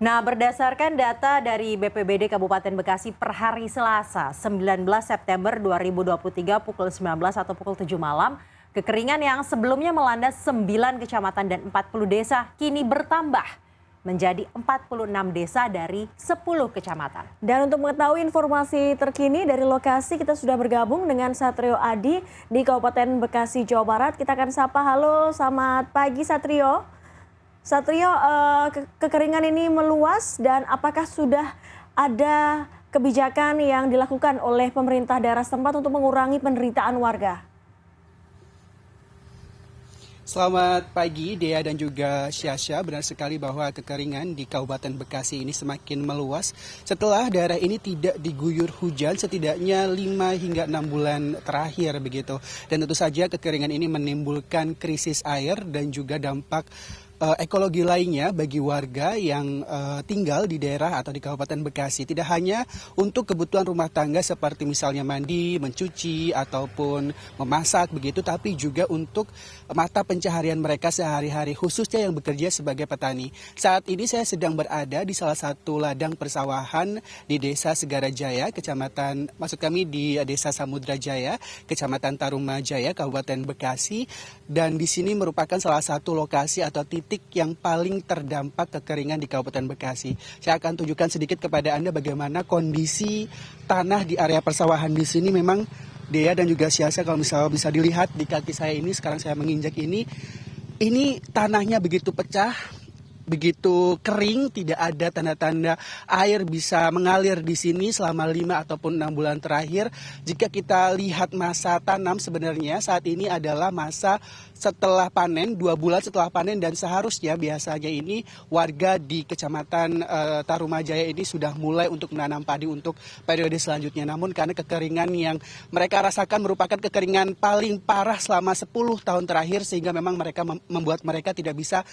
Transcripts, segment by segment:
Nah, berdasarkan data dari BPBD Kabupaten Bekasi per hari Selasa, 19 September 2023 pukul 19 atau pukul 7 malam, kekeringan yang sebelumnya melanda 9 kecamatan dan 40 desa kini bertambah menjadi 46 desa dari 10 kecamatan. Dan untuk mengetahui informasi terkini dari lokasi, kita sudah bergabung dengan Satrio Adi di Kabupaten Bekasi, Jawa Barat. Kita akan sapa, halo, selamat pagi Satrio. Satrio, kekeringan ini meluas dan apakah sudah ada kebijakan yang dilakukan oleh pemerintah daerah setempat untuk mengurangi penderitaan warga? Selamat pagi Dea dan juga Syasha. Benar sekali bahwa kekeringan di Kabupaten Bekasi ini semakin meluas setelah daerah ini tidak diguyur hujan setidaknya 5 hingga 6 bulan terakhir begitu. Dan tentu saja kekeringan ini menimbulkan krisis air dan juga dampak ekologi lainnya bagi warga yang tinggal di daerah atau di Kabupaten Bekasi. Tidak hanya untuk kebutuhan rumah tangga seperti misalnya mandi, mencuci, ataupun memasak begitu, tapi juga untuk mata pencaharian mereka sehari-hari, khususnya yang bekerja sebagai petani. Saat ini saya sedang berada di salah satu ladang persawahan di Desa Segarajaya, di Desa Samudra Jaya, Kecamatan Tarumajaya, Kabupaten Bekasi. Dan di sini merupakan salah satu lokasi atau titik yang paling terdampak kekeringan di Kabupaten Bekasi. Saya akan tunjukkan sedikit kepada Anda bagaimana kondisi tanah di area persawahan di sini. Memang Dea dan juga Syasa, kalau misalnya bisa dilihat di kaki saya ini, sekarang saya menginjak ini tanahnya begitu pecah, begitu kering, tidak ada tanda-tanda air bisa mengalir di sini selama 5 ataupun 6 bulan terakhir. Jika kita lihat masa tanam, sebenarnya saat ini adalah masa setelah panen, 2 bulan setelah panen, dan seharusnya biasanya ini warga di Kecamatan Tarumajaya ini sudah mulai untuk menanam padi untuk periode selanjutnya. Namun karena kekeringan yang mereka rasakan merupakan kekeringan paling parah selama 10 tahun terakhir, sehingga memang membuat mereka tidak bisa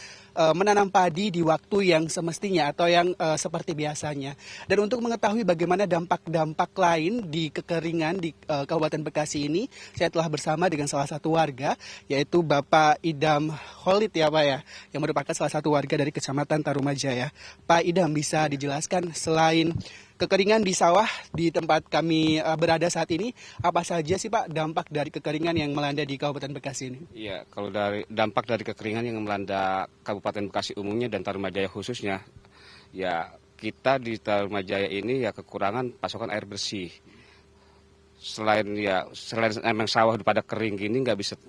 menanam padi di waktu yang semestinya atau yang seperti biasanya. Dan untuk mengetahui bagaimana dampak-dampak lain di kekeringan di Kabupaten Bekasi ini, saya telah bersama dengan salah satu warga, yaitu Bapak Idam Khalid ya Pak ya, yang merupakan salah satu warga dari Kecamatan Tarumajaya. Pak Idam, bisa dijelaskan selain kekeringan di sawah di tempat kami berada saat ini, apa saja sih Pak dampak dari kekeringan yang melanda di Kabupaten Bekasi ini? Iya, kalau dari dampak dari kekeringan yang melanda Kabupaten Bekasi umumnya dan Tarumajaya khususnya, ya kita di Tarumajaya ini ya kekurangan pasokan air bersih. Selain emang sawah pada kering gini nggak bisa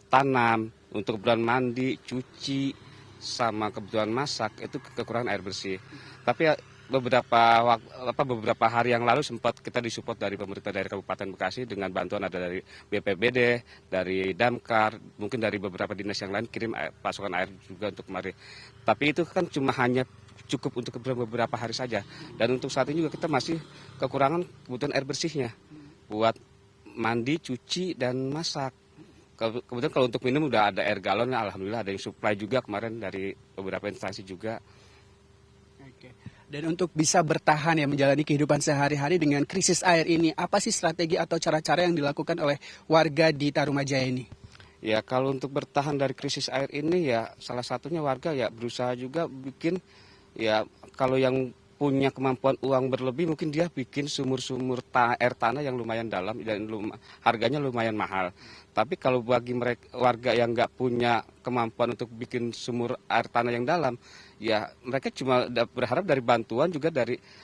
tanam, untuk kebutuhan mandi, cuci, sama kebutuhan masak itu kekurangan air bersih. Tapi ya, beberapa hari yang lalu sempat kita disupport dari pemerintah dari Kabupaten Bekasi dengan bantuan ada dari BPBD, dari Damkar, mungkin dari beberapa dinas yang lain kirim pasokan air juga untuk kemarin. Tapi itu kan cuma hanya cukup untuk beberapa hari saja. Dan untuk saat ini juga kita masih kekurangan kebutuhan air bersihnya buat mandi, cuci, dan masak. Kemudian kalau untuk minum udah ada air galon, alhamdulillah ada yang supply juga kemarin dari beberapa instansi juga. Oke. Dan untuk bisa bertahan ya menjalani kehidupan sehari-hari dengan krisis air ini, apa sih strategi atau cara-cara yang dilakukan oleh warga di Tarumajaya ini? Ya kalau untuk bertahan dari krisis air ini ya salah satunya warga ya berusaha juga bikin, ya kalau yang punya kemampuan uang berlebih mungkin dia bikin sumur-sumur air tanah yang lumayan dalam dan harganya lumayan mahal. Tapi kalau bagi mereka warga yang nggak punya kemampuan untuk bikin sumur air tanah yang dalam, ya mereka cuma berharap dari bantuan juga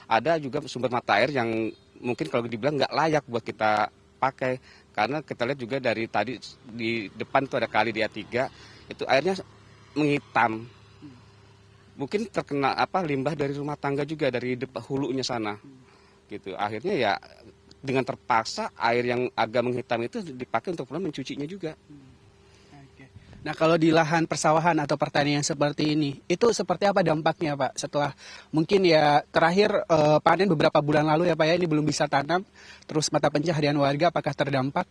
ada juga sumber mata air yang mungkin kalau dibilang nggak layak buat kita pakai. Karena kita lihat juga dari tadi di depan itu ada kali di A3, itu airnya menghitam. Mungkin terkena limbah dari rumah tangga juga dari hulunya sana. Gitu. Akhirnya ya dengan terpaksa air yang agak menghitam itu dipakai untuk mencucinya juga. Nah, kalau di lahan persawahan atau pertanian seperti ini, itu seperti apa dampaknya Pak? Setelah mungkin ya terakhir panen beberapa bulan lalu ya Pak ya, ini belum bisa tanam, terus mata pencaharian warga apakah terdampak?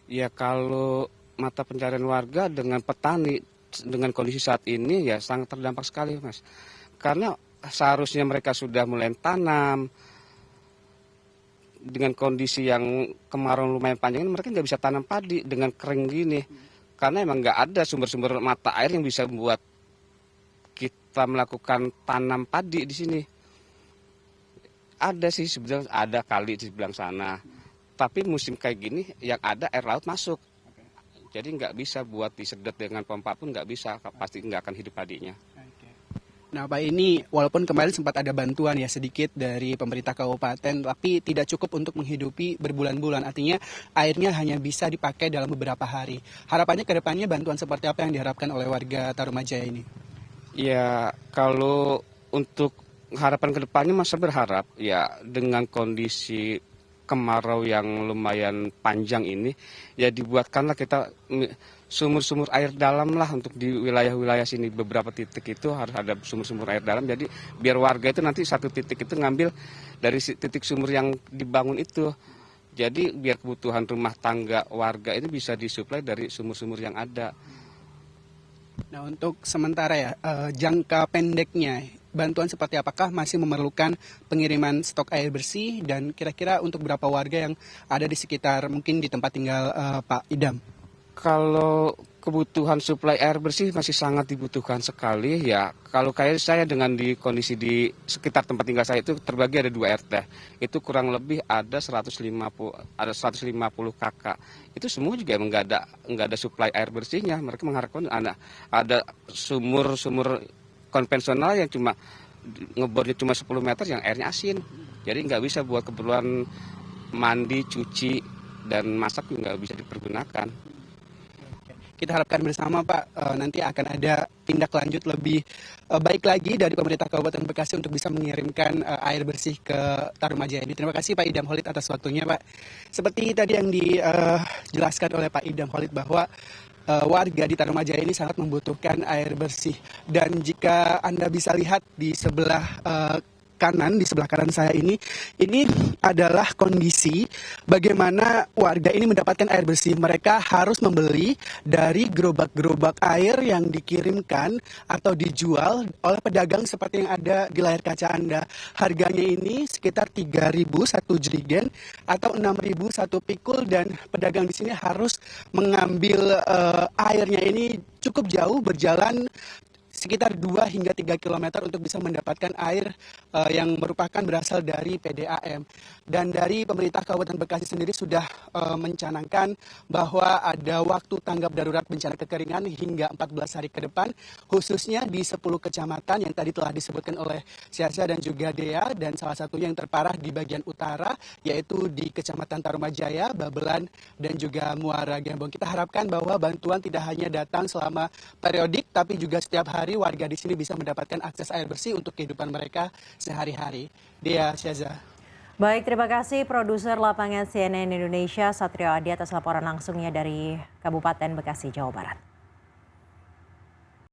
Ya kalau mata pencaharian warga dengan petani dengan kondisi saat ini ya sangat terdampak sekali Mas. Karena seharusnya mereka sudah mulai tanam, dengan kondisi yang kemarau lumayan panjang ini mereka nggak bisa tanam padi dengan kering gini. Karena emang nggak ada sumber-sumber mata air yang bisa membuat setelah melakukan tanam padi di sini. Ada sih sebenarnya, ada kali di sebelah sana. Tapi musim kayak gini yang ada air laut masuk. Jadi nggak bisa buat disedot dengan pompa pun nggak bisa, pasti nggak akan hidup padinya. Nah Pak, ini walaupun kemarin sempat ada bantuan ya sedikit dari pemerintah kabupaten, tapi tidak cukup untuk menghidupi berbulan-bulan. Artinya airnya hanya bisa dipakai dalam beberapa hari. Harapannya ke depannya bantuan seperti apa yang diharapkan oleh warga Tarumajaya ini? Ya kalau untuk harapan ke depannya masa berharap ya dengan kondisi kemarau yang lumayan panjang ini ya dibuatkanlah kita sumur-sumur air dalam lah untuk di wilayah-wilayah sini. Beberapa titik itu harus ada sumur-sumur air dalam, jadi biar warga itu nanti satu titik itu ngambil dari titik sumur yang dibangun itu. Jadi biar kebutuhan rumah tangga warga ini bisa disuplai dari sumur-sumur yang ada. Nah untuk sementara ya, jangka pendeknya bantuan seperti apakah masih memerlukan pengiriman stok air bersih dan kira-kira untuk berapa warga yang ada di sekitar mungkin di tempat tinggal Pak Idam? Kalau kebutuhan suplai air bersih masih sangat dibutuhkan sekali ya. Kalau kayak saya dengan di kondisi di sekitar tempat tinggal saya itu terbagi ada 2 RT. Itu kurang lebih ada 150 kakak. Itu semua juga emang nggak ada suplai air bersihnya. Mereka mengharapkan ada sumur konvensional yang cuma ngebornya cuma 10 meter yang airnya asin. Jadi nggak bisa buat keperluan mandi, cuci, dan masak juga nggak bisa dipergunakan. Kita harapkan bersama Pak nanti akan ada tindak lanjut lebih baik lagi dari pemerintah Kabupaten Bekasi untuk bisa mengirimkan air bersih ke Tarumajaya ini. Terima kasih Pak Idam Holid atas waktunya Pak. Seperti tadi yang dijelaskan oleh Pak Idam Holid bahwa warga di Tarumajaya ini sangat membutuhkan air bersih. Dan jika Anda bisa lihat di sebelah kanan, di sebelah kanan saya ini adalah kondisi bagaimana warga ini mendapatkan air bersih. Mereka harus membeli dari gerobak-gerobak air yang dikirimkan atau dijual oleh pedagang seperti yang ada di layar kaca Anda. Harganya ini sekitar 3.000 satu jerigen atau 6.000 satu pikul, dan pedagang di sini harus mengambil airnya ini cukup jauh, berjalan sekitar 2 hingga 3 km untuk bisa mendapatkan air yang merupakan berasal dari PDAM. Dan dari pemerintah Kabupaten Bekasi sendiri sudah mencanangkan bahwa ada waktu tanggap darurat bencana kekeringan hingga 14 hari ke depan, khususnya di 10 kecamatan yang tadi telah disebutkan oleh Siasya dan juga Dea, dan salah satunya yang terparah di bagian utara, yaitu di Kecamatan Tarumajaya, Babelan, dan juga Muara Gembong. Kita harapkan bahwa bantuan tidak hanya datang selama periodik, tapi juga setiap hari warga di sini bisa mendapatkan akses air bersih untuk kehidupan mereka sehari-hari. Dea, Syaza. Baik, terima kasih produser lapangan CNN Indonesia Satrio Adi atas laporan langsungnya dari Kabupaten Bekasi, Jawa Barat.